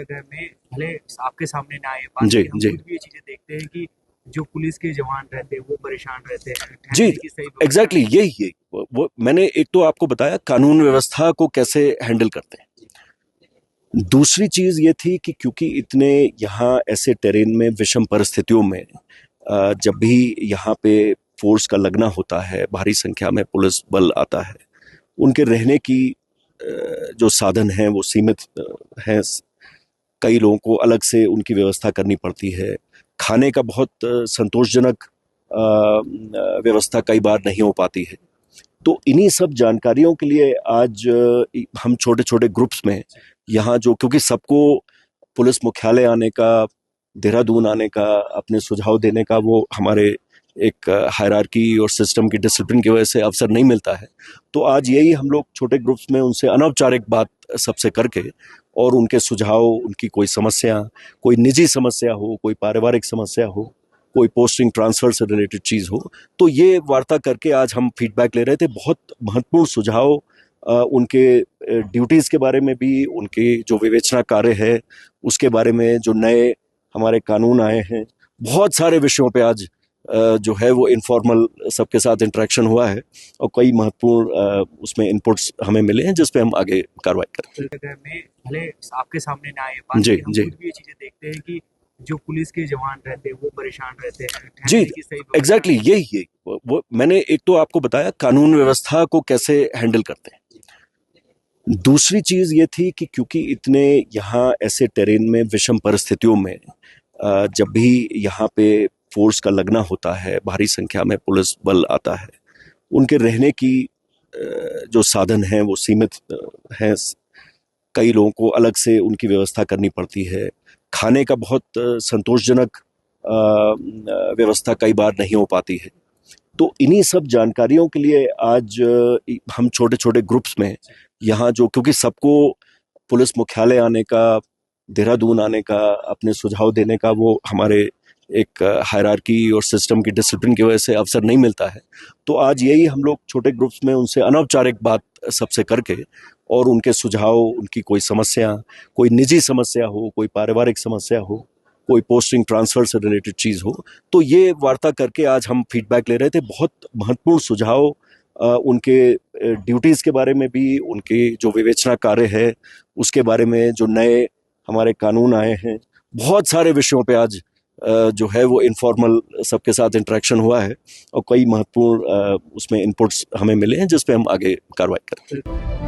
जगह में भले आपके सामने ना आए बात, जी लेकिन हम जी खुद भी ये चीजें देखते हैं कि जो पुलिस के जवान रहते हैं वो परेशान रहते हैं, जी ठहरने की सही व्यवस्था एग्जैक्टली यही वो मैंने एक तो आपको बताया कानून व्यवस्था को कैसे हैंडल करते हैं। दूसरी चीज ये थी कि क्योंकि इतने यहाँ ऐसे टेरेन में विषम परिस्थितियों में जब भी यहाँ पे फोर्स का लगना होता है, भारी संख्या में पुलिस बल आता है, उनके रहने की जो साधन हैं वो सीमित हैं। कई लोगों को अलग से उनकी व्यवस्था करनी पड़ती है। खाने का बहुत संतोषजनक व्यवस्था कई बार नहीं हो पाती है। तो इन्हीं सब जानकारियों के लिए आज हम छोटे छोटे ग्रुप्स में यहाँ जो, क्योंकि सबको पुलिस मुख्यालय आने का, देहरादून आने का, अपने सुझाव देने का वो हमारे एक हायरार्की और सिस्टम की डिसिप्लिन की वजह से अवसर नहीं मिलता है। तो आज यही हम लोग छोटे ग्रुप्स में उनसे अनौपचारिक बात सबसे करके और उनके सुझाव, उनकी कोई समस्या, कोई निजी समस्या हो, कोई पारिवारिक समस्या हो, कोई पोस्टिंग ट्रांसफर से रिलेटेड चीज़ हो, तो ये वार्ता करके आज हम फीडबैक ले रहे थे। बहुत महत्वपूर्ण सुझाव उनके ड्यूटीज़ के बारे में भी, उनके जो विवेचना कार्य है उसके बारे में, जो नए हमारे कानून आए हैं, बहुत सारे विषयों पे आज जो है वो इनफॉर्मल सबके साथ इंटरेक्शन हुआ है और कई महत्वपूर्ण उसमें इनपुट्स हमें मिले हैं जिस पे हम आगे कार्रवाई करें। जगह में भले आपके सामने ना आए बात, जी लेकिन हम जी खुद भी ये चीजें देखते हैं कि जो पुलिस के जवान रहते हैं वो परेशान रहते हैं, जी ठहरने की सही व्यवस्था एग्जैक्टली यही वो मैंने एक तो आपको बताया कानून व्यवस्था को कैसे हैंडल करते हैं। दूसरी चीज ये थी कि क्योंकि इतने यहाँ ऐसे टेरेन में विषम परिस्थितियों में जब भी यहाँ पे फोर्स का लगना होता है, भारी संख्या में पुलिस बल आता है, उनके रहने की जो साधन हैं वो सीमित हैं। कई लोगों को अलग से उनकी व्यवस्था करनी पड़ती है। खाने का बहुत संतोषजनक व्यवस्था कई बार नहीं हो पाती है। तो इन्हीं सब जानकारियों के लिए आज हम छोटे छोटे ग्रुप्स में यहाँ जो, क्योंकि सबको पुलिस मुख्यालय आने का, देहरादून आने का, अपने सुझाव देने का वो हमारे एक हायरार्की और सिस्टम की डिसिप्लिन की वजह से अवसर नहीं मिलता है। तो आज यही हम लोग छोटे ग्रुप्स में उनसे अनौपचारिक बात सबसे करके और उनके सुझाव, उनकी कोई समस्या, कोई निजी समस्या हो, कोई पारिवारिक समस्या हो, कोई पोस्टिंग ट्रांसफर से रिलेटेड चीज़ हो, तो ये वार्ता करके आज हम फीडबैक ले रहे थे। बहुत महत्वपूर्ण सुझाव उनके ड्यूटीज़ के बारे में भी, उनके जो विवेचना कार्य है उसके बारे में, जो नए हमारे कानून आए हैं, बहुत सारे विषयों पे आज जो है वो इनफॉर्मल सबके साथ इंटरेक्शन हुआ है और कई महत्वपूर्ण उसमें इनपुट्स हमें मिले हैं जिस पे हम आगे कार्रवाई करें।